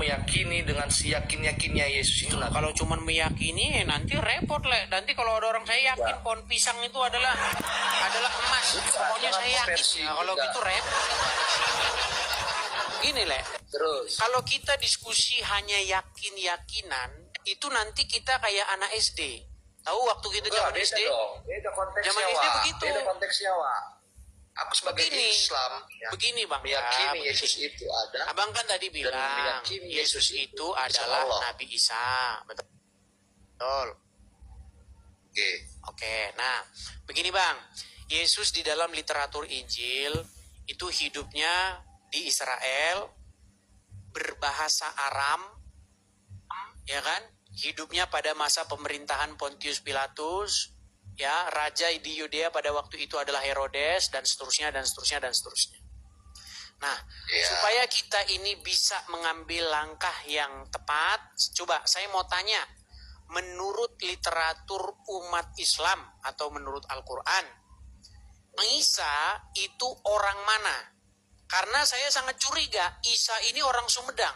meyakini dengan seyakin-yakinnya Yesus itu Nabi. Kalau cuma meyakini nanti repot lah. Nanti kalau ada orang saya yakin pohon pisang itu adalah emas, pokoknya saya yakin. Nah, kalau gitu repot. Gini Le, Terus kalau kita diskusi hanya yakin-yakinan, itu nanti kita kayak anak SD. Tahu waktu kita zaman beda SD? dong. Beda konteksnya, Zaman SD Wak. begitu. Beda konteksnya, Wak. Aku sebagai Islam ya, begini Bang, meyakini Yesus itu ada. Abang kan tadi bilang Yesus itu adalah Nabi Isa, betul? Oke, nah begini Bang, Yesus di dalam literatur Injil itu hidupnya di Israel, berbahasa Aram, ya kan? Hidupnya pada masa pemerintahan Pontius Pilatus, ya, raja di Yudea pada waktu itu adalah Herodes, dan seterusnya dan seterusnya dan seterusnya. Nah, supaya kita ini bisa mengambil langkah yang tepat, coba saya mau tanya, menurut literatur umat Islam atau menurut Al-Quran, Isa itu orang mana? Karena saya sangat curiga Isa ini orang Sumedang.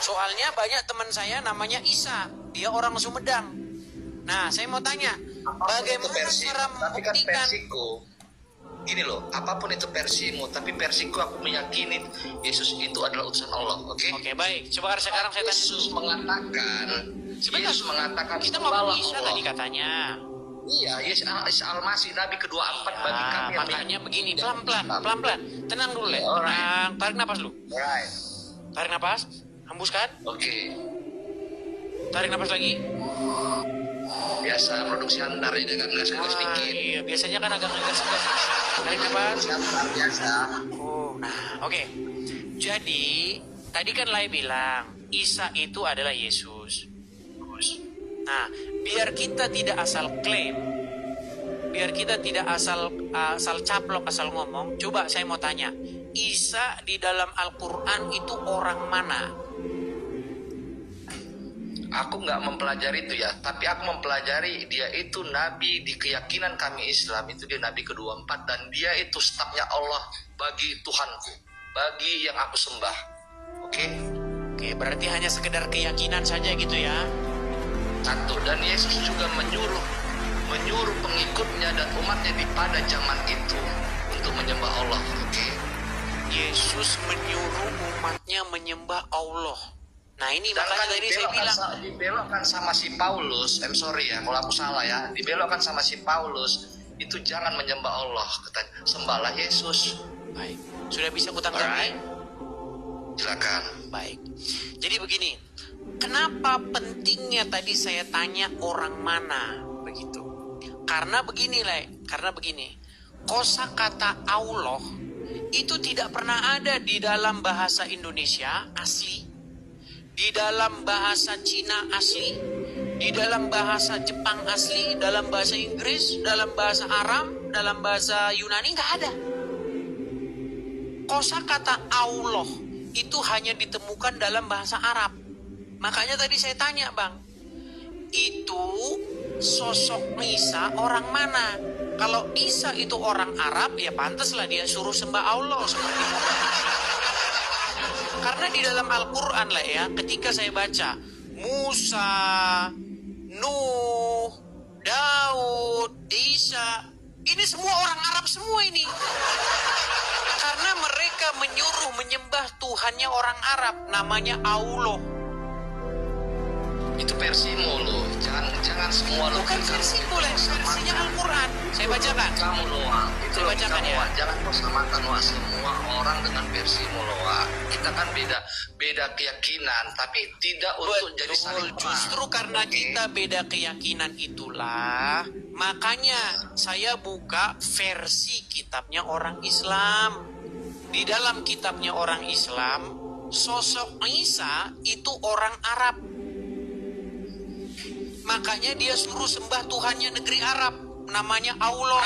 Soalnya banyak teman saya namanya Isa, dia orang Sumedang. Nah, saya mau tanya, bagaimana cara membuktikan? Versiku, gini loh, apapun itu versimu, tapi versiku aku meyakini Yesus itu adalah utusan Allah, oke? Oke, baik. Coba sekarang saya tanya. Yesus mengatakan, kita ngomong Isa tadi katanya. Iya, Yesus Al-Masih, Nabi kedua-empat bagi kami. Makanya begini, pelan-pelan. Tenang dulu, Le. Tenang, tarik napas lu. Tarik napas, hembuskan. Oke. Tarik napas lagi. Biasa produksi antar ya, dengan gas sedikit. Iya, biasanya kan agak ngegas. Tarik napas. Biasa. Nah, oke. Jadi, tadi kan Lai bilang, Isa itu adalah Yesus. Nah, biar kita tidak asal klaim, biar kita tidak asal caplok, asal ngomong, coba saya mau tanya, Isa di dalam Al-Quran itu orang mana? Aku nggak mempelajari itu ya, tapi aku mempelajari dia itu nabi di keyakinan kami Islam, itu dia nabi ke-24, dan dia itu stafnya Allah bagi Tuhanku, bagi yang aku sembah. Oke, berarti hanya sekedar keyakinan saja gitu ya. Satu, dan Yesus juga menyuruh pengikutnya dan umatnya di pada zaman itu untuk menyembah Allah. Oke. Yesus menyuruh umatnya menyembah Allah. Nah ini makanya tadi saya bilang dibelokkan sama si Paulus. Sorry ya kalau aku salah ya. Dibelokkan sama si Paulus, itu jangan menyembah Allah, katanya, sembahlah Yesus. Baik, sudah bisa kutanggapi? Silakan. Baik. Jadi begini, kenapa pentingnya tadi saya tanya orang mana begitu? Karena begini, kosakata Allah itu tidak pernah ada di dalam bahasa Indonesia asli, di dalam bahasa Cina asli, di dalam bahasa Jepang asli, dalam bahasa Inggris, dalam bahasa Arab, dalam bahasa Yunani nggak ada. Kosakata Allah itu hanya ditemukan dalam bahasa Arab. Makanya tadi saya tanya Bang, itu sosok Isa orang mana? Kalau Isa itu orang Arab, ya pantaslah dia suruh sembah Allah seperti itu. Karena di dalam Al-Quran lah ya, ketika saya baca Musa, Nuh, Daud, Isa, ini semua orang Arab semua ini. Karena mereka menyuruh menyembah Tuhannya orang Arab, namanya Allah. Itu versimu loh, jangan semua lo. Bukan versi boleh, versinya Al-Quran. Saya bacakan. Kamu loh, itu saya bacakan ya. Jangan kau samakan semua orang dengan versimu loh. Kita kan beda keyakinan, tapi tidak untuk jadi saling. Justru karena kita beda keyakinan itulah, makanya saya buka versi kitabnya orang Islam. Di dalam kitabnya orang Islam, sosok Isa itu orang Arab. Makanya dia suruh sembah Tuhannya negeri Arab, namanya Allah.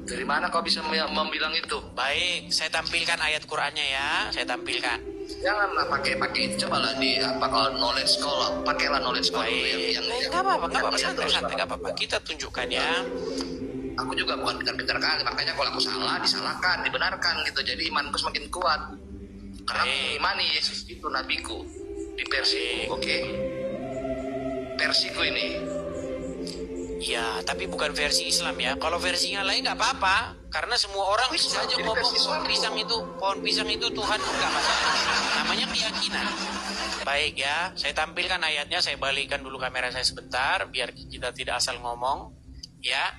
Dari mana kau bisa membilang itu? Baik, saya tampilkan ayat Qur'annya ya, saya tampilkan. Janganlah pakai cobalah di apa kalau knowledge sekolah, pakailah knowledge sekolah yang nggak apa-apa, santai, nggak apa-apa. Kita tunjukkan ya. Aku juga bukan pintar kali, makanya kalau aku salah disalahkan, dibenarkan gitu. Jadi imanku semakin kuat. Karena aku mengimani Yesus itu nabiku di versiku, oke? Versiku ini. Ya, tapi bukan versi Islam ya. Kalau versinya lain nggak apa-apa, karena semua orang bisa aja ngomong pohon pisang itu Tuhan, nggak masalah. Namanya keyakinan. Baik ya, saya tampilkan ayatnya. Saya balikkan dulu kamera saya sebentar, biar kita tidak asal ngomong. Ya,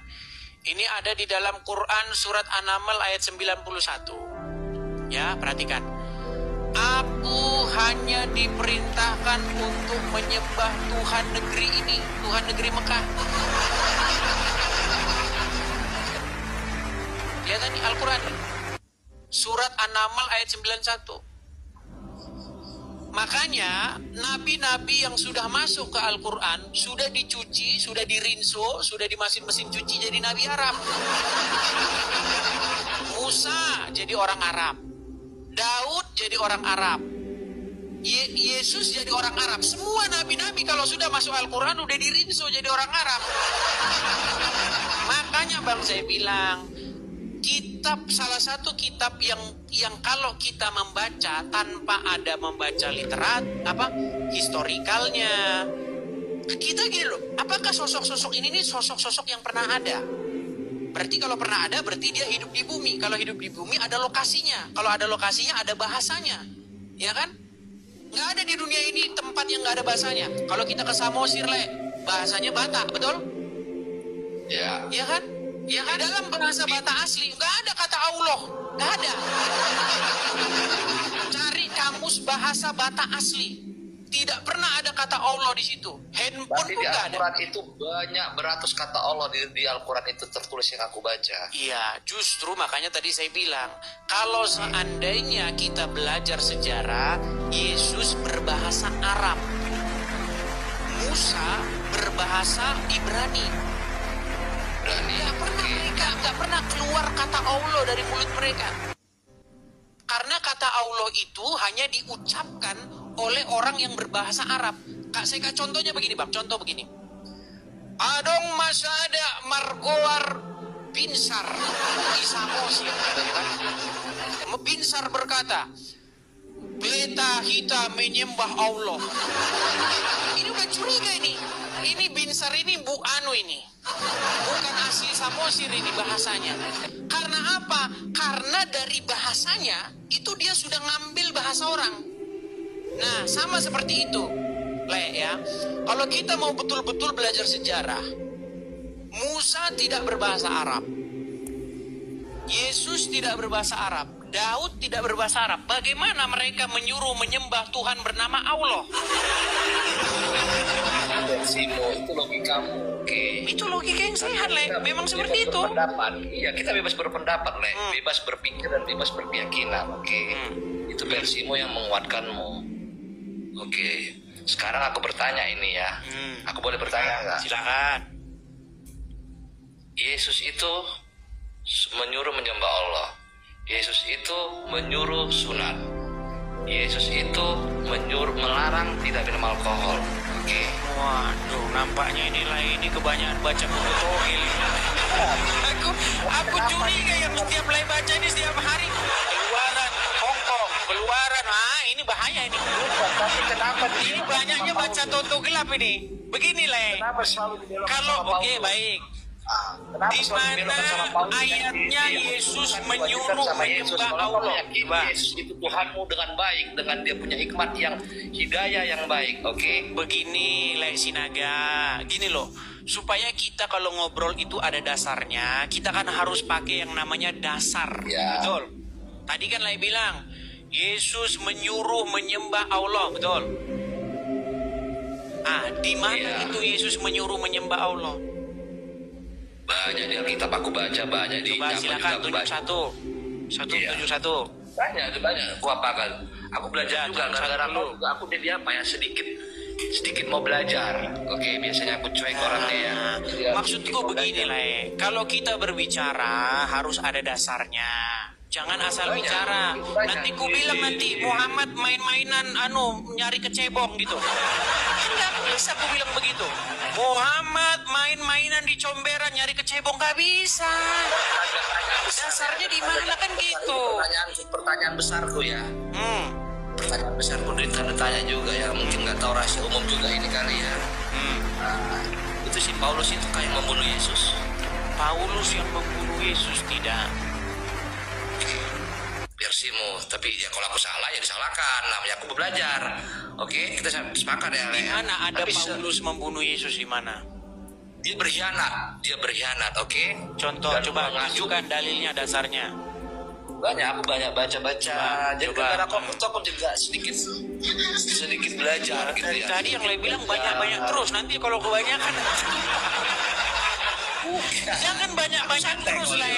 ini ada di dalam Quran surat An-Naml ayat 91. Ya, perhatikan. Aku hanya diperintahkan untuk menyembah Tuhan negeri ini, Tuhan negeri Mekah. Lihat nih Al-Quran, surat An-Naml ayat 91. Makanya nabi-nabi yang sudah masuk ke Al-Quran sudah dicuci, sudah dirinso, sudah dimasukin mesin cuci jadi nabi Arab. Musa jadi orang Arab, Daud jadi orang Arab, Yesus jadi orang Arab. Semua nabi-nabi kalau sudah masuk Al-Quran udah dirinso jadi orang Arab. Makanya bang saya bilang, salah satu kitab yang kalau kita membaca tanpa ada membaca historikalnya, kita gini loh, apakah sosok-sosok ini nih sosok-sosok yang pernah ada? Berarti kalau pernah ada, berarti dia hidup di bumi. Kalau hidup di bumi ada lokasinya. Kalau ada lokasinya ada bahasanya, ya kan? Nggak ada di dunia ini tempat yang nggak ada bahasanya. Kalau kita ke Samosir, bahasanya Batak, betul? Ya. Ya kan? Ya kan? Dalam bahasa Batak asli nggak ada kata Allah, nggak ada. Cari kamus bahasa Batak asli, tidak pernah ada kata Allah di situ. Handphone pun nggak ada. Di Al-Quran itu banyak beratus kata Allah di Al-Quran itu tertulis yang aku baca. Iya, justru makanya tadi saya bilang, kalau seandainya kita belajar sejarah, Yesus berbahasa Arab, Musa berbahasa Ibrani. Nggak pernah keluar kata Allah dari mulut mereka. Karena kata Allah itu hanya diucapkan oleh orang yang berbahasa Arab. Saya kasih contohnya begini bang, contoh begini. Adong masada margoar Binsar Isamosi. Binsar berkata, Beta kita menyembah Allah. Ini udah curiga ini. Ini Binsar ini bukan asli Samosir ini bahasanya. Karena apa? Karena dari bahasanya itu dia sudah ngambil bahasa orang. Nah, sama seperti itu. Ya. Kalau kita mau betul-betul belajar sejarah, Musa tidak berbahasa Arab. Yesus tidak berbahasa Arab. Daud tidak berbahasa Arab. Bagaimana mereka menyuruh menyembah Tuhan bernama Allah? Itu logikamu, oke. Itu logika yang sehat, memang seperti itu. Iya, kita bebas berpendapat, bebas berpikir dan bebas berkeyakinan, oke. Itu versimu yang menguatkanmu, oke. Sekarang aku bertanya ini ya, aku boleh bertanya nggak? Silakan. Yesus itu menyuruh menyembah Allah. Yesus itu menyuruh sunat. Yesus itu melarang tidak minum alkohol. Oke. Waduh, nampaknya ini kebanyakan baca buku Tohil. Aku curiga yang setiap baca ini setiap hari. Keluaran Hongkong, keluaran. Ini bahaya ini. Tapi kenapa ini banyaknya baca Toto gelap ini. Begini Kenapa selalu kalau oke, baik. Di mana ayatnya Yesus menyuruh menyembah Allah? Yesus itu Tuhanmu dengan baik, dengan dia punya hikmat yang hidayah yang baik, oke? Begini, Sinaga, gini loh, supaya kita kalau ngobrol itu ada dasarnya, kita kan harus pakai yang namanya dasar, betul? Tadi kan bilang, Yesus menyuruh menyembah Allah, betul? Di mana itu Yesus menyuruh menyembah Allah? Banyak di Alkitab aku baca, banyak di silakan tunjuk satu. 171. Banyak. Aku apakan? Aku belajar juga gara-gara aku jadi sedikit sedikit mau belajar. Oke, biasanya aku cuek orangnya ya. Jadi aku Maksudku sedikit mau begini, belajar. Le. Kalau kita berbicara harus ada dasarnya. Jangan asal Banyak, bicara. banyak. Nanti ku bilang nanti Muhammad main-mainan nyari kecebong gitu. Enggak bisa ku bilang begitu. Muhammad main-mainan di comberan nyari kecebong, nggak bisa. Dasarnya di mana kan gitu. Pertanyaan besarku ya. Pertanyaan besarku ditanya juga ya. Mungkin nggak tahu rahasia umum juga ini kali ya. Nah, itu si Paulus itu kayak membunuh Yesus. Paulus yang membunuh Yesus tidak. Versimu, tapi ya kalau aku salah ya disalahkan, namanya aku belajar. Oke, kita sepakat ya. Di mana ada Tapi Paulus membunuh Yesus di mana? dia berkhianat, oke? Contoh, Dan coba mengacu- tunjukkan dalilnya, dasarnya. Aku banyak baca. Jadi coba. karena aku juga sedikit belajar gitu ya. Tadi yang lain bilang banyak-banyak terus, nanti kalau kebanyakan jangan banyak-banyak terus lah.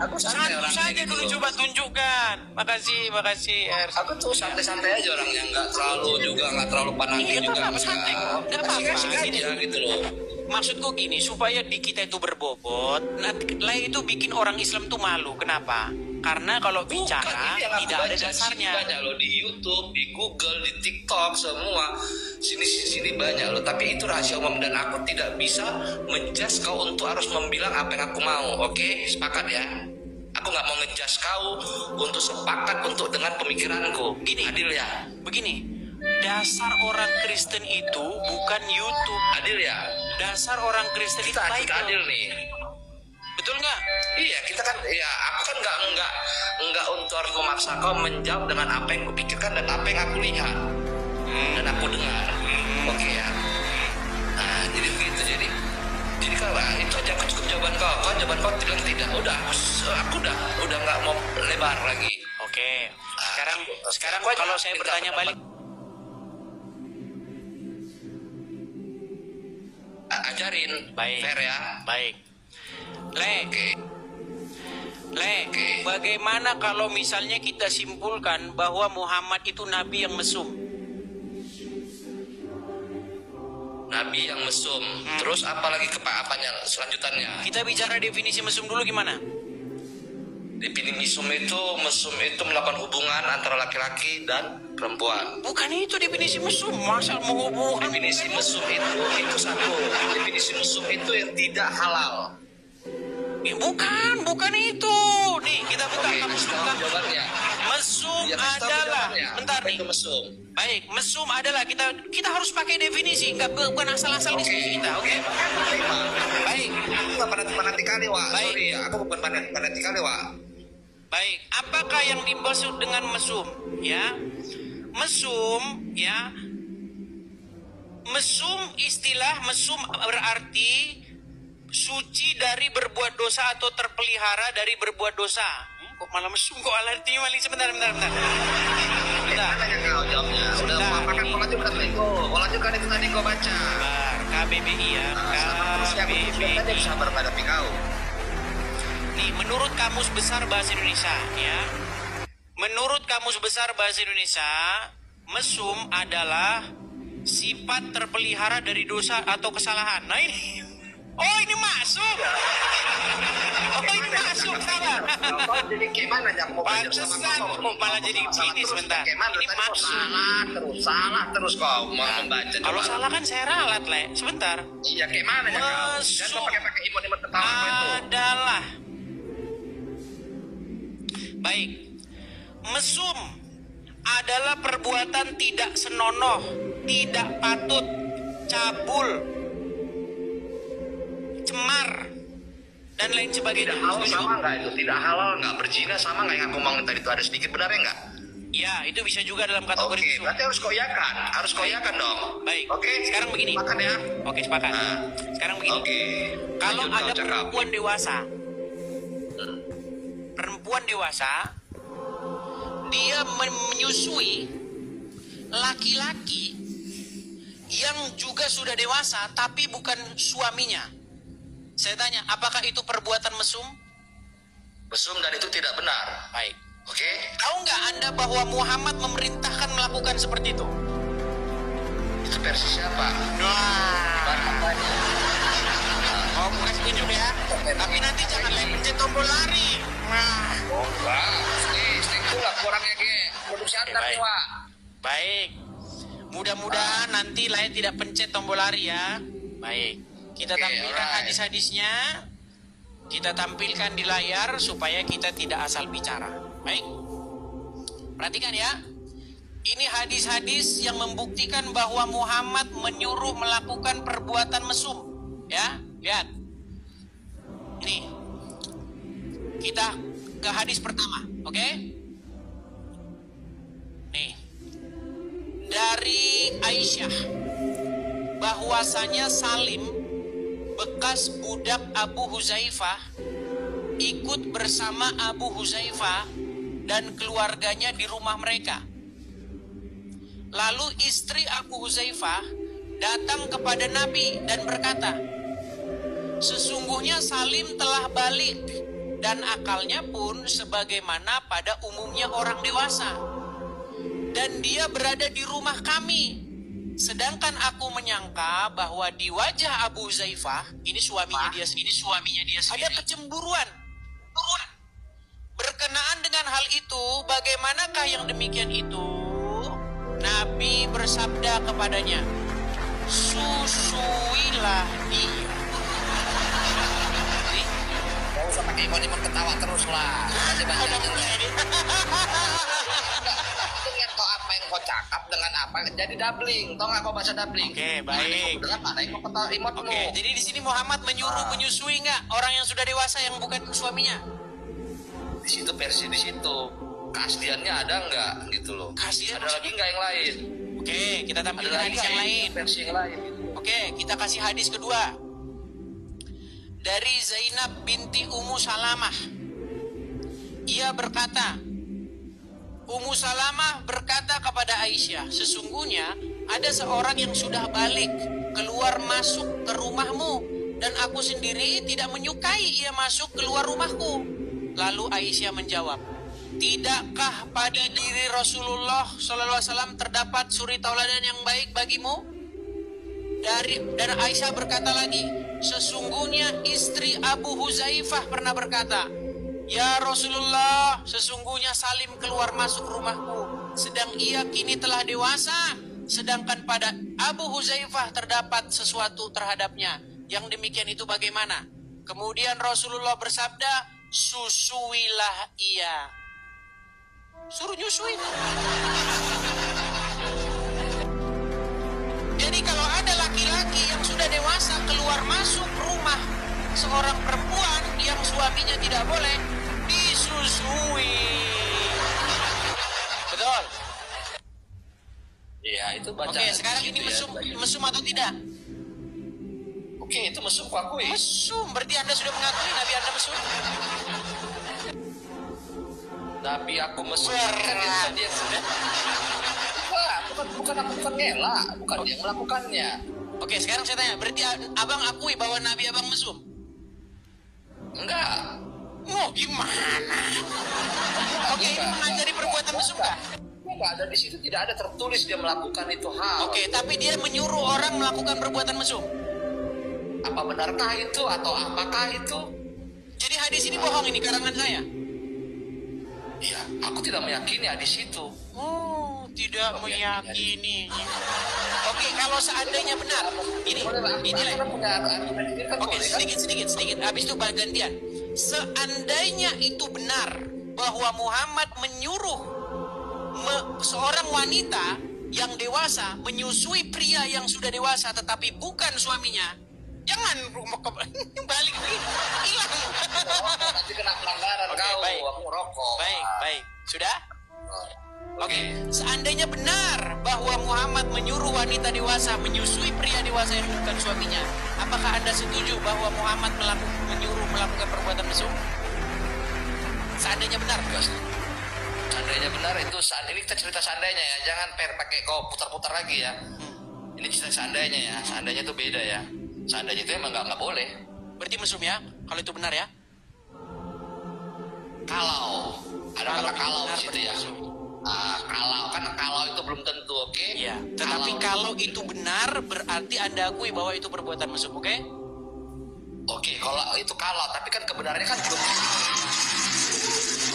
Aku santai Satu orangnya saja gitu dulu loh. coba tunjukkan. Makasih. Aku tuh santai-santai aja orangnya, nggak terlalu fanatik Iya, juga. apa-apa, santai. Nggak apa-apa. Asik-asik aja gitu loh. Maksudku gini, supaya di kita itu berbobot, lah itu bikin orang Islam tuh malu. Kenapa? Karena kalau bicara Bukan, ini yang aku tidak ada baca. dasarnya. Sini banyak loh di YouTube, di Google, di TikTok, semua sini banyak loh. Tapi itu rahasia umum dan aku tidak bisa menjudge kau untuk harus membilang apa yang aku mau. Oke, sepakat ya? Aku nggak mau ngejudge kau untuk sepakat untuk dengan pemikiranku. Gini. Adil ya? Begini, dasar orang Kristen itu bukan YouTube. Adil ya? Dasar orang Kristen itu Kita Bible. adil nih. Betul nggak? Iya, kita kan ya aku kan nggak untuk harus memaksa kau menjawab dengan apa yang kupikirkan dan apa yang aku lihat dan aku dengar. Oke ya. Nah, jadi begitu jadi kalau itu aja cukup jawaban kau. Jawaban kau bilang tidak. Udah, aku udah nggak mau lebar lagi. Oke. Sekarang aku aja kalau saya minta bertanya pendapat. balik, Ajarin, Baik. fair ya. baik. Le, Oke. bagaimana kalau misalnya kita simpulkan bahwa Muhammad itu nabi yang mesum? Nabi yang mesum. Terus apalagi apanya selanjutannya? Kita bicara definisi mesum dulu gimana? Definisi mesum itu melakukan hubungan antara laki-laki dan perempuan. Bukan itu definisi mesum, masa mau hubungan? Definisi mesum itu satu. Definisi mesum itu yang tidak halal. Bukan itu. Nih, kita buka Oke, kamus kasih tahu buka. jawabannya. Mesum Ya, kasih tahu adalah, jawabannya. bentar Apa nih. itu mesum? Baik, mesum adalah kita harus pakai definisi, bukan asal-asal diskusi kita, oke? Baik, Aku nggak fanatik kali, Wak. Baik. Sorry ya, aku bukan fanatik kali, Wak. baik. Apakah yang dimaksud dengan mesum? Ya, mesum, ya. Istilah mesum berarti suci dari berbuat dosa atau terpelihara dari berbuat dosa. Kok malah mesum, kok artinya malah sebentar. Bentar. Gimana kau jawabnya? Udah Bentar, mau makan ini. kau lanjutkan itu. Kau lanjutkan itu tadi kau baca. Bentar, KBBI ya, Sama terus ya, aku tadi KBBI. bisa menghadapi kau. Nih, menurut Kamus Besar Bahasa Indonesia, ya. Menurut Kamus Besar Bahasa Indonesia, mesum adalah sifat terpelihara dari dosa atau kesalahan. Nah ini, ini masuk. Ini masuk, salah. Kau jadi gimana ya? Mau belajar sama Pantesan, kau? kok malah jadi Salah begini terus. sebentar. Bagaimana? Ini Tadi kau masuk. salah terus kau mau membaca. Kalau Coba. salah kan saya ralat, Le. Sebentar. Iya, gimana ya kau? Mesum. Jangan kau pakai imut ketawa itu. Adalah baik, mesum adalah perbuatan tidak senonoh, tidak patut, cabul, cemar, dan lain sebagainya. Tidak halal Setuju? sama nggak itu? Tidak halal nggak? Berzina sama nggak yang aku ngomongin tadi itu? Ada sedikit benarnya nggak? Ya, itu bisa juga dalam kategori Oke, mesum. berarti harus kau iakan. Harus kau iakan dong. Baik. Oke. Sekarang begini. Makan ya. Oke, sepakat. Nah. Sekarang begini. Oke. Kalau Lanjut, ada kau cakap. perempuan dewasa, dia menyusui laki-laki yang juga sudah dewasa tapi bukan suaminya. Saya tanya, apakah itu perbuatan mesum? Mesum dan itu tidak benar. Baik. Oke. Tahu nggak Anda bahwa Muhammad memerintahkan melakukan seperti itu? Itu versi siapa? Wah. Apanya? Oh, bukan setuju ya. Tapi nanti jangan pencet tombol lari. Nah. Oh enggak, itu lah kurangnya ke produksi antar baik. Wak. Baik. Mudah-mudahan nanti Lain tidak pencet tombol lari ya. Baik. Kita tampilkan hadis-hadisnya. Kita tampilkan di layar supaya kita tidak asal bicara. Baik. Perhatikan ya. Ini hadis-hadis yang membuktikan bahwa Muhammad menyuruh melakukan perbuatan mesum. Ya, lihat. Ini. Kita ke hadis pertama, oke? Nih. Dari Aisyah bahwasanya Salim bekas budak Abu Huzaifah ikut bersama Abu Huzaifah dan keluarganya di rumah mereka. Lalu istri Abu Huzaifah datang kepada Nabi dan berkata, sesungguhnya Salim telah balik dan akalnya pun sebagaimana pada umumnya orang dewasa. Dan dia berada di rumah kami. Sedangkan aku menyangka bahwa di wajah Abu Huzaifah, ini suaminya dia sendiri, ada kecemburuan. Berkenaan dengan hal itu, bagaimanakah yang demikian itu? Nabi bersabda kepadanya, susuilah dia. Gak usah pakai imon-imon ketawa terus lah. Masih banyak itu lihat kok apa yang kau cakap dengan apa jadi doubling. Tau gak kau bahasa doubling? Oke, baik. Dengan mana yang kau ketawa imon dulu? Oke, jadi di sini Muhammad menyuruh menyusui nggak orang yang sudah dewasa yang bukan suaminya? Di situ versi di situ. Keasliannya ada nggak gitu loh? Keaslian ada lagi nggak yang lain? Oke, kita tampilkan Ada hadis yang lain. Versi yang lain gitu. Oke, kita kasih hadis kedua. Dari Zainab binti Ummu Salamah. Ia berkata, Ummu Salamah berkata kepada Aisyah, sesungguhnya ada seorang yang sudah balik keluar masuk ke rumahmu dan aku sendiri tidak menyukai ia masuk keluar rumahku. Lalu Aisyah menjawab, tidakkah pada diri Rasulullah SAW terdapat suri tauladan yang baik bagimu? Dan Aisyah berkata lagi, sesungguhnya istri Abu Huzaifah pernah berkata, ya Rasulullah, sesungguhnya Salim keluar masuk rumahku, sedang ia kini telah dewasa, sedangkan pada Abu Huzaifah terdapat sesuatu terhadapnya. Yang demikian itu bagaimana? Kemudian Rasulullah bersabda, susuilah ia. Suruh nyusui. Jadi kalau ada laki-laki yang sudah dewasa keluar masuk rumah seorang perempuan yang suaminya tidak boleh, disusui. Betul? Iya, itu baca. Oke, sekarang ini mesum atau tidak? Oke, itu mesum ku akui. Mesum, berarti Anda sudah mengakui Nabi Anda mesum? Nabi aku mesum. Kan dia sudah. Bukan aku bukan ngelak, bukan dia yang melakukannya. Oke, sekarang saya tanya, berarti abang akui bahwa Nabi abang mesum? Enggak. Oh, gimana? Oke, ini mengajari perbuatan mesum nggak? Enggak ada di situ, tidak ada tertulis dia melakukan itu hal. Oke, tapi dia menyuruh orang melakukan perbuatan mesum. Apa benarkah itu atau apakah itu? Jadi hadis ini bohong, ini karangan saya. Iya, aku tidak meyakini hadis itu. Oh, tidak meyakini. Oke, kalau seandainya benar, ini lah. Oke, sedikit. Habis itu gantian. Seandainya itu benar bahwa Muhammad menyuruh seorang wanita yang dewasa menyusui pria yang sudah dewasa tetapi bukan suaminya, jangan balik lagi, hilang. Nanti kena pelanggaran kau, baik. aku rokok. Baik. Sudah? Oke. Seandainya benar bahwa Muhammad menyuruh wanita dewasa menyusui pria dewasa yang bukan suaminya, apakah Anda setuju bahwa Muhammad menyuruh melakukan perbuatan mesum? Seandainya benar, Seandainya benar itu ini kita cerita seandainya ya, jangan pakai kau putar-putar lagi ya. Ini cerita seandainya ya, seandainya itu beda ya. Seandainya itu emang nggak boleh. Berarti mesum ya, kalau itu benar ya? Kalau ada kata kalau di situ ya. Kalau itu belum tentu, oke? Iya. Tetapi kalau itu benar, berarti Anda akui bahwa itu perbuatan mesum, oke? Oke, kalau itu tapi kan kebenarannya kan belum.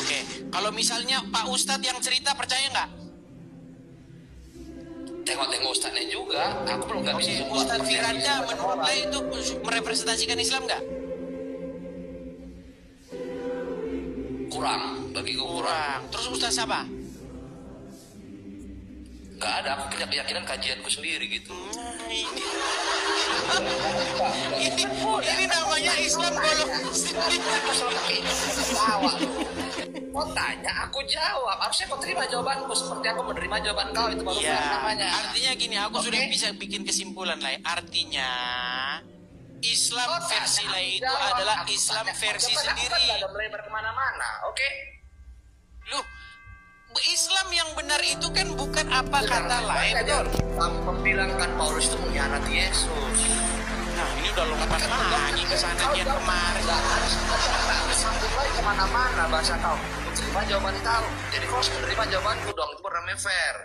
Oke. Kalau misalnya Pak Ustadz yang cerita, percaya nggak? Tengok Ustadznya juga. Aku belum nggak bisa. Ustadz Firanda menurut saya itu merepresentasikan Islam nggak? Kurang, bagiku kurang. Terus Ustadz siapa? Nggak ada, aku punya keyakinan kajianku sendiri gitu. Ini namanya Islam kalau Kau tanya, aku jawab. Harusnya kau terima jawabanku seperti aku menerima jawaban kau. Itu baru namanya. Artinya gini, aku sudah bisa bikin kesimpulan lah. Artinya Islam versi lain itu adalah Islam versi sendiri. Aku kan melebar kemana-mana, oke? Loh, Islam yang benar itu kan bukan apa kata lain. Membilangkan Paulus itu mengkhianati Yesus. Nah, ini udah lompat lagi ke sana kian kemarin. Sambung lagi kemana-mana bahasa kau. Terima jawaban kau. Jadi kau harus menerima jawabanku dong. Itu namanya fair.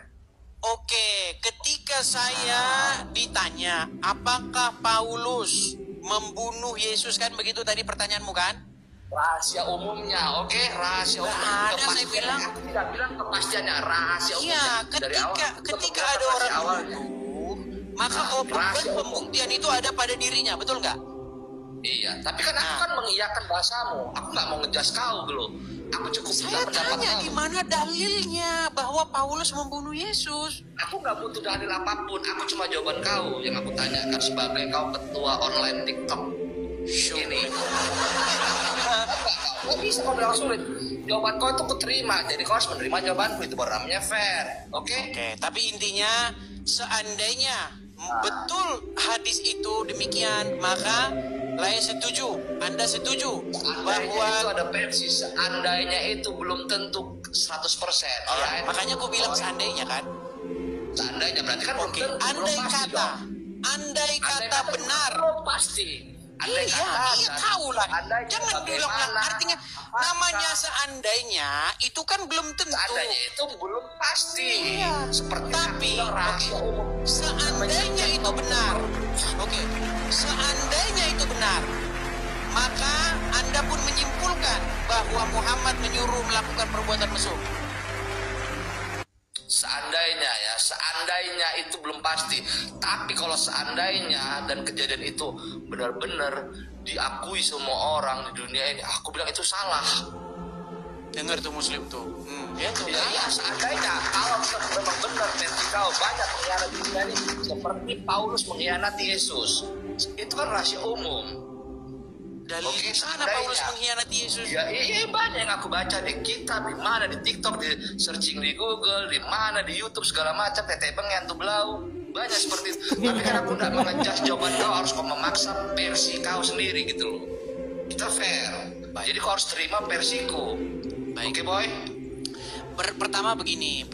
Oke, ketika saya ditanya, apakah Paulus membunuh Yesus, kan begitu tadi pertanyaanmu kan? Rahasia umumnya, oke? Rahasia umum. Ada saya bilang. Aku tidak bilang kepastiannya, rahasia umumnya. Iya, ketika ada orang bunuh, maka beban pembuktian itu ada pada dirinya, betul nggak? Iya, tapi kan aku kan mengiyakan bahasamu. Aku nggak mau ngejas kau dulu. Aku cukup saya tanya di mana dalilnya bahwa Paulus membunuh Yesus. Aku nggak butuh dalil apapun. Aku cuma jawaban kau yang aku tanyakan sebagai kau ketua online TikTok. Ini. Kau bisa kau bilang sulit. Jawaban kau itu kuterima. Jadi kau harus menerima jawabanku. Itu baru namanya fair. Oke? Tapi intinya seandainya betul hadis itu demikian, maka saya setuju, Anda setuju bahwa itu ada versi. Seandainya itu belum tentu 100%. Ya, makanya aku bilang seandainya kan. Seandainya berarti kan Oke. Andai kata benar. Belum pasti. Iya, tahu lah. Jangan bilang artinya namanya seandainya itu kan belum tentu. Seandainya itu belum pasti. Iya. Seperti tapi rahasia umum. Seandainya itu benar. Oke. Seandainya itu benar, maka Anda pun menyimpulkan bahwa Muhammad menyuruh melakukan perbuatan mesum. Seandainya itu belum pasti. Tapi kalau seandainya dan kejadian itu benar-benar diakui semua orang di dunia ini, aku bilang itu salah. Dengar tuh Muslim tuh. Ya, seandainya kalau memang benar versi kau banyak mengkhianati dunia ini seperti Paulus mengkhianati Yesus. Itu kan rahasia umum. Dari sana Paulus mengkhianati Yesus. Ya, iya banyak yang aku baca di kitab, di mana di TikTok, di searching di Google, di mana di YouTube segala macam, tete bengen tuh belau. Banyak seperti itu. Tapi kan aku tidak mengejas jawaban kau, harus kau memaksa versi kau sendiri gitu loh. Itu fair. Jadi kau harus terima versiku. Oke, boy? Pertama begini,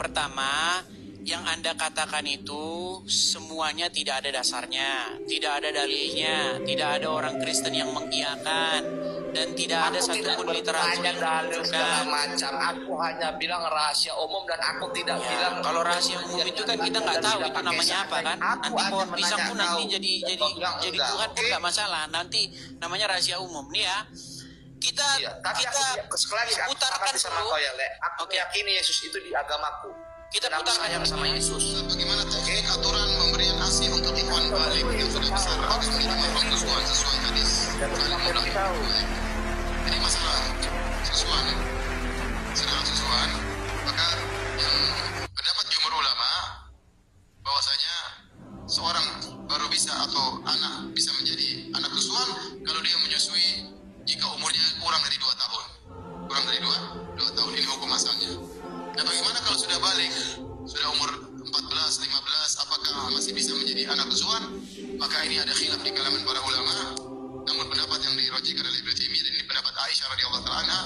yang Anda katakan itu semuanya tidak ada dasarnya, tidak ada dalilnya, tidak ada orang Kristen yang mengiyakan, dan tidak ada satupun literatur yang menunjukkan. Macam aku hanya bilang rahasia umum dan aku tidak bilang. Kalau rahasia umum itu kan kita nggak tahu itu namanya apa kan. Nanti pohon pisang pun nanti jadi Tuhan pun nggak masalah. Nanti namanya rahasia umum nih ya. Kita putarkan dulu. Aku meyakini Yesus itu di agamaku. Kita putarkan sama Yesus. Bagaimana teknik aturan pemberian ASI untuk ikhwan balik yang sudah besar harus menerima persusuan sesuai hadis. Jadi masalah susuan, maka yang pendapat jumhur ulama bahwasanya seorang baru bisa atau anak bisa menjadi anak susuan kalau dia menyusui jika umurnya kurang dari 2 tahun. Kurang dari 2 tahun, ini hukum asalnya. Nah, bagaimana kalau sudah balik, sudah umur 14, 15, apakah masih bisa menjadi anak susuan? Maka ini ada khilaf di kalangan para ulama. Namun pendapat yang dirojikan oleh Ibnu Taimiyah dan ini pendapat Aisyah radhiyallahu taala anha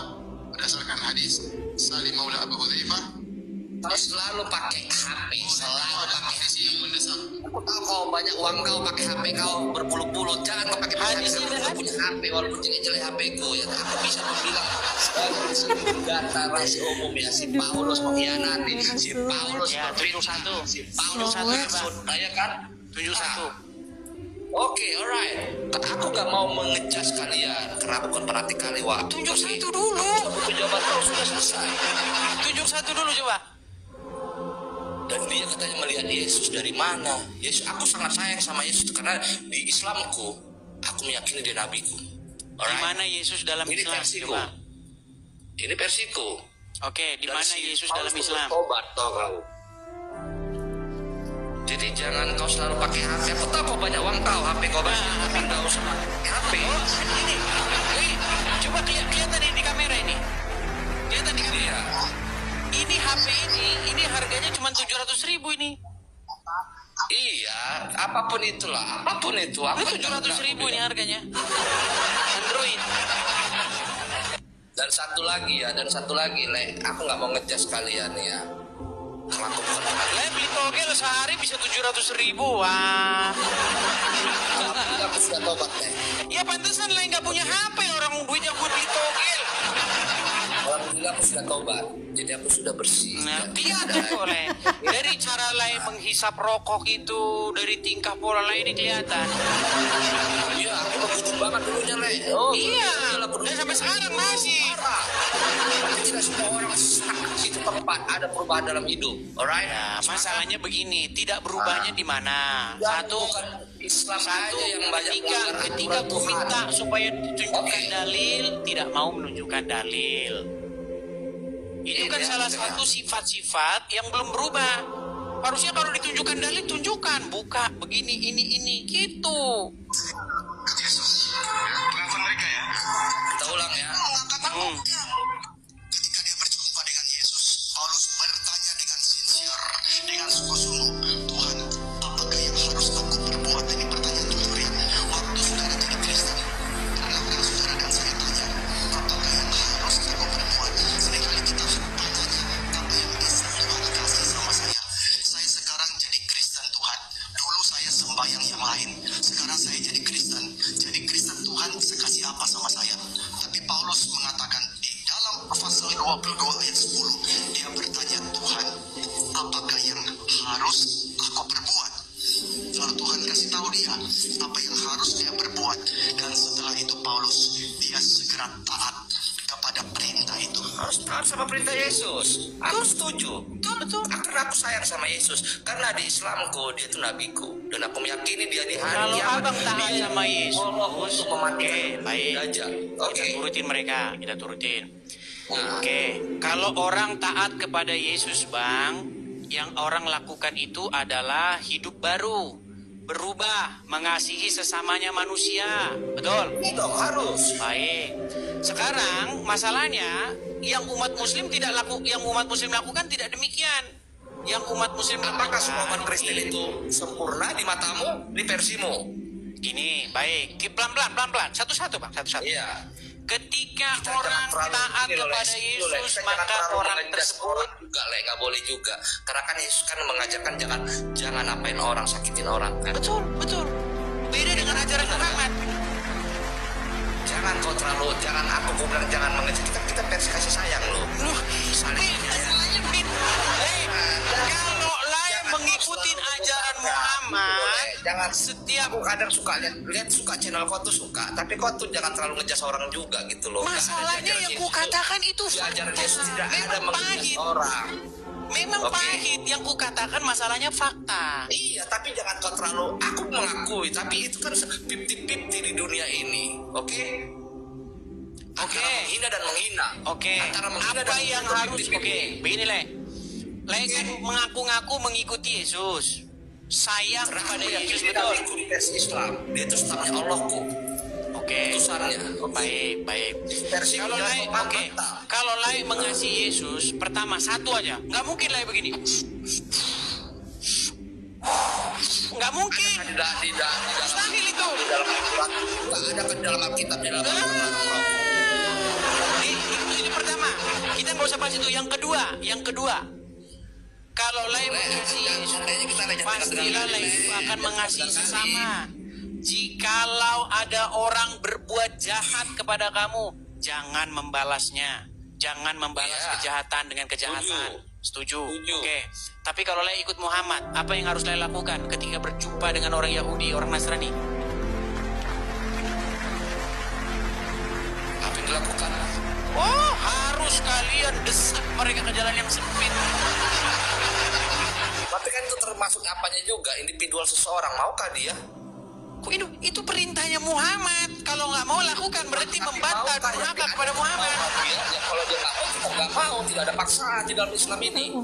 berdasarkan hadis Salim Maula Abu Hudzaifah Kau selalu pakai HP, selalu pakai posisi yang mendesak. Aku tahu kau banyak uang, kau pakai HP kau berpuluh-puluh. Jangan kau pakai Hadis HP. ini Aku punya HP walaupun jelek-jelek HP ku ya. Aku bisa membilang data rahasia umum ya. Si Paulus mengkhianati, si Paulus Ya, tunjuk satu. si Tunjuk Paulus satu, maksud, ya kan? Tunjuk satu. Oke, alright. Aku gak mau mengecas kalian karena aku kan fanatik kali. Wah, Tunjuk satu dulu. Aku jawaban kau sudah selesai. Tunjuk satu dulu coba. Dan dia katanya melihat Yesus dari mana? Yesus, aku sangat sayang sama Yesus karena di Islamku aku meyakini dia nabiku. Di Alright? mana Yesus dalam Ini Islam? versiku. Coba. Ini versiku. Oke, di Dan mana si Yesus Paulus dalam itu Islam? bertobat, tau kau. Jadi jangan kau selalu pakai HP. Aku tahu kau banyak uang kau HP kau banyak. Tapi nggak usah pakai HP. Oh, ini. Wih, coba kelihatan ini di kamera ini. Kelihatan di kamera. Iya. Ini HP ini harganya cuma 700.000 ini. Iya, apapun itulah, apapun itu. Aku Ini 700.000 ini harganya. Android. Dan satu lagi, Le, aku nggak mau ngejas kalian ya. Kalau aku bukan Lah beli togel sehari bisa 700.000. Wah. aku sudah tobat, Le. Ya pantesan lah nggak punya HP, orang duitnya buat beli togel. Alhamdulillah aku sudah tobat, jadi aku sudah bersih. Nah, Dan kelihatan kok, Le. Dari cara lain menghisap rokok itu, dari tingkah pola lain ini kelihatan. Iya, aku begitu banget dulunya, Le. Iya, aku dan sampai sekarang masih. parah. Tapi tidak semua orang stuck di situ tempat ada perubahan dalam hidup, alright? Nah, masalahnya begini, tidak berubahnya di mana? Satu, bukan Islam aja yang banyak ketika melanggar aturan aku Tuhan. minta supaya ditunjukkan Oke. dalil, tidak mau menunjukkan dalil. Itu kan Iya, salah iya. satu sifat-sifat yang belum berubah. Harusnya kalau ditunjukkan dalil, tunjukkan. Buka, begini, ini, gitu. Yesus, pengakuan mereka ya. Kita ulang ya. Hmm. Ketika dia berjumpa dengan Yesus, Paulus bertanya dengan sincere, dengan sungguh-sungguh, Tuhan, apakah yang harus aku perbuat? Ini pertanyaan jujur ya. Waktu saudara jadi Kristen, pernahkah saudara dan saya tanya, apakah yang harus aku perbuat? Seringkali kita bertanya, apa yang bisa Tuhan kasih sama saya? Saya sekarang jadi Kristen, Tuhan. Dulu saya sembahyang yang lain. Sekarang saya jadi Kristen. Jadi Kristen, Tuhan kasih apa sama saya? Tapi Paulus mengatakan di dalam pasal 22 ayat 10, dia bertanya, Tuhan, apakah yang harus aku perbuat? Lalu Tuhan kasih tahu dia apa yang harus dia perbuat. Dan setelah itu Paulus, dia segera taat kepada perintah itu. Harus taat sama perintah Yesus. Aku setuju. Betul. Karena aku sayang sama Yesus. Karena di Islamku dia itu nabiku. Dan aku meyakini dia di hari Kalau kiamat. abang taat Dia sama Yesus, Allah untuk mematikan oke, baik. Dajjal. Oke. Kita turutin mereka, kita turutin. Nah, Oke, kalau orang taat kepada Yesus, Bang, yang orang lakukan itu adalah hidup baru, berubah, mengasihi sesamanya manusia. Betul? itu harus. Baik. Sekarang masalahnya yang umat muslim lakukan tidak demikian. Yang umat muslim Apakah semua umat lakukan Kristen itu sempurna di matamu, di versimu? gini, baik. Pelan-pelan, satu-satu, Bang, satu-satu. Iya. Ketika Kita orang jangan terlalu taat ini loh, kepada Les. Yesus, Kita jangan maka terlalu orang mengejas tersebut orang juga, Le. Nggak boleh juga. Karena kan Yesus kan mengajarkan jangan apain orang, sakitin orang kan. betul. Beda dengan ajaran Muhammad. Jangan aku bilang jangan mengejas. Kita versi kasih sayang loh. Loh, Saling masalahnya beda. Kalau lain mengikuti ajaran Muhammad, jangan setiap aku kadang suka lihat suka channel kau tuh suka, tapi kau tuh jangan terlalu ngejas orang juga gitu loh. Nggak ada masalahnya ajaran yang Yesus. ku katakan itu Di ajaran Yesus tidak ada memang mengejas pahit. orang. Memang Oke. pahit yang ku katakan masalahnya fakta. Iya, tapi jangan kau terlalu. Aku mengakui, tapi itu kan 50-50 di dunia ini, oke? Oke. Antara menghina dan menghina. Oke, Antara menghina apa dan yang menghina, harus 50-50. oke, begini Le. Mengaku-ngaku mengikuti Yesus. Sayang Karena kepada aku yakin Yesus, dia betul. ikut di versi Islam. Dia itu stafnya Allahku, Oke. utusannya. Baik. Versi Kalau dia Lai, sopan oke. mentah. Kalau Lai mengasihi Yesus, pertama satu aja. Nggak mungkin Lai begini. Nggak mungkin. Di dalam Mustahil itu. Al-Quran nggak ada kan di dalam Alkitab di dalam Al-Quran. Ini pertama. Kita nggak usah bahas itu. Yang kedua. Kalau lay mengasihi Yesus, pastilah lay itu akan mengasihi sesama. Jikalau ada orang berbuat jahat kepada kamu, jangan membalasnya. Jangan membalas kejahatan dengan kejahatan. Setuju? Oke. Tapi kalau lay ikut Muhammad, apa yang harus lay lakukan ketika berjumpa dengan orang Yahudi, orang Nasrani? Apa yang dilakukan? Oh, harus kalian desak mereka ke jalan yang sempit. Tapi kan itu termasuk apanya juga, individual seseorang. Maukah dia? Kok itu perintahnya Muhammad. Kalau nggak mau lakukan berarti membantah durhaka kepada Muhammad. Kalau dia nggak mau, kita nggak mau. Tidak ada paksaan di dalam Islam ini.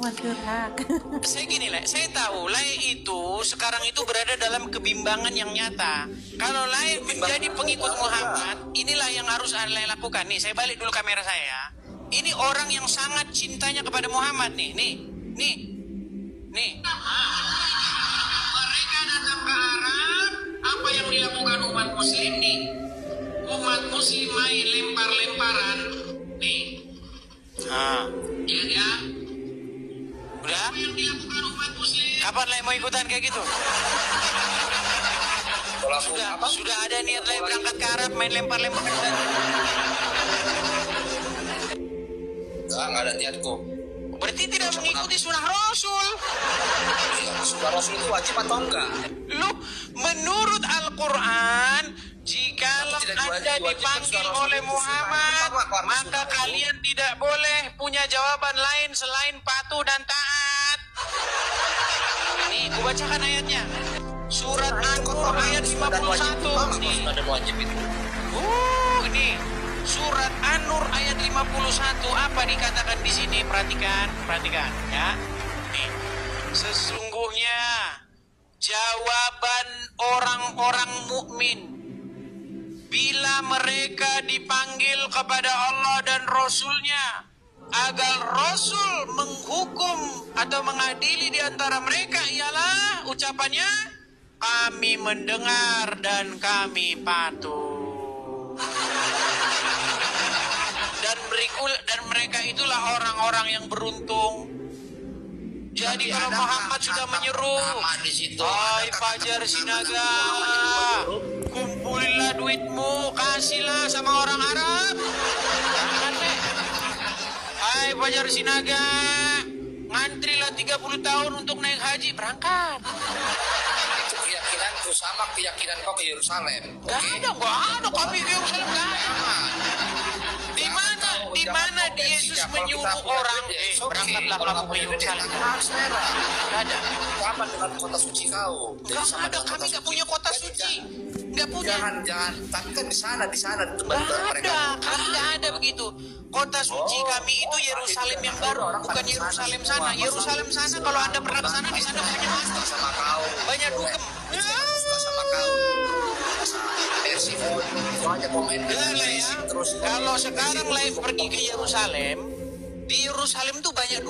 Saya gini lah, saya tahu Lai itu sekarang itu berada dalam kebimbangan yang nyata. Kalau Lai menjadi pengikut Muhammad, inilah yang harus Lai lakukan. Nih, saya balik dulu kamera saya. Ini orang yang sangat cintanya kepada Muhammad nih. Mereka datang ke Arab, apa yang dilakukan umat muslim nih? Umat muslim main lempar-lemparan nih. Iya ya. Udah? Apa yang dilakukan umat muslim? Kapan Lai mau ikutan kayak gitu? Sudah ada niat Lai berangkat ke Arab main lempar-lemparan. Nggak ada niatku. Berarti tidak mengikuti sunnah Rasul. Sunnah Rasul itu wajib atau enggak? Lu menurut Al-Quran, jikalau Anda dipanggil oleh Muhammad, maka kalian tidak boleh punya jawaban lain selain patuh dan taat. Nih, aku bacakan ayatnya. Surat An-Nur ayat 51. Nih. Ini Surat An-Nur ayat 51. Apa dikatakan di sini? Perhatikan ya. Nih. Sesungguhnya jawaban orang-orang mukmin bila mereka dipanggil kepada Allah dan Rasul-Nya agar Rasul menghukum atau mengadili di antara mereka ialah ucapannya, kami mendengar dan kami patuh. Dan mereka itulah orang-orang yang beruntung. Jadi kalau Muhammad sudah menyeru, hai Fajar Sinaga, kumpulilah duitmu, kasihlah sama orang Arab. Hai Fajar Sinaga, ngantrilah 30 tahun untuk naik haji, berangkat. Itu keyakinanku sama keyakinan kau ke Yerusalem. Gak ada kami ke Yerusalem, gak ada. Di mana Yesus menyuruh orang, berangkatlah kamu ke Yerusalem. Gak ada. Apa dengan kota suci kau? Gak ada, kami gak punya kota suci. Gak punya. Jangan. Tapi kan di sana Gak ada, kami gak ada begitu. Kota suci kami itu Yerusalem yang baru, bukan Yerusalem sana. Yerusalem sana kalau Anda pernah ke sana, di sana banyak master sama kau. Banyak dugem. Sama kau. Terus kalau sekarang Lai pergi ke Yerusalem, di Yerusalem tuh banyak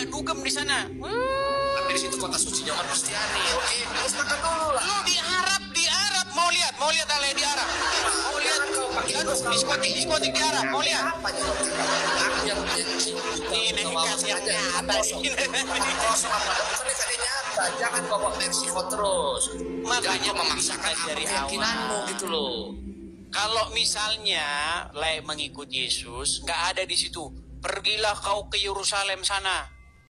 dugem di sana. Tapi di situ kota suci umat Kristiani. Oke, terus makan dulu lah. Lu di Arab mau lihat Ale di Arab. Mau lihat diskotik di Arab, mau lihat. Ini yang nyata. Jangan bawa Meksiko terus. Makanya memaksakan dari keyakinanmu gitu loh. Kalau misalnya Lai mengikut Yesus, nggak ada di situ. Pergilah kau ke Yerusalem sana.